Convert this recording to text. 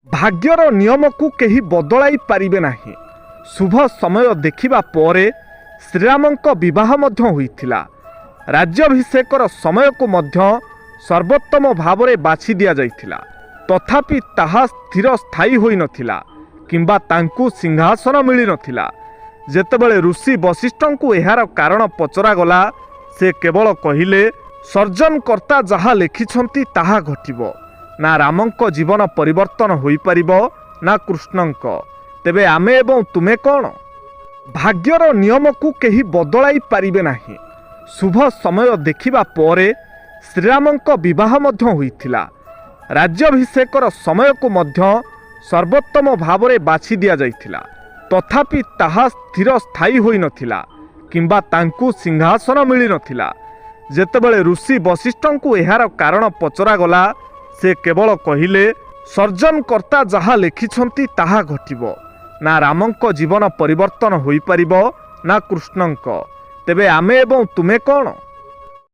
भाग्यर नियम को केही बदलाई पारिबे नाही। शुभ समय देखिबा परे श्रीरामंक विवाह मध्य होइथिला। राज्याभिषेकर समय को मध्य सर्वोत्तम भावरे बाछि दिया जाइथिला। तथापि ताहा स्थिर स्थायी होई नथिला किंबा तांकु सिंहासन मिली नथिला। जेतेबेले ऋषि वशिष्ठंकु एहार कारण पचरा गला, से केवल कहिले सर्जनकर्ता जहा लिखिछंती ताहा घटिबो। ना रामंक जीवन परिवर्तन होई परिबो ना कृष्णंक। तेबे आमे एवं तुमे कौन? भाग्यर नियम को केही बदलाई पारिबे नाही। शुभ समय देखिबा परे श्रीरामंक विवाह मध्य होइथिला। राज्याभिषेकर समय को मध्य सर्वोत्तम भावरे बाछि दिया जाइथिला। तथापि ताहा स्थिर स्थायी होई नथिला किंबा तांकु सिंहासन मिली नथिला। जेतेबेले ऋषि वशिष्ठंकु एहार कारण पचरा गला, से केवल कहिले सर्जनकर्ता जहा लिखिछंती ताहा घटिबो। ना रामंक जीवन परिवर्तन होई परिबो ना कृष्णंक। तेबे आमे एवं तुमे कौन?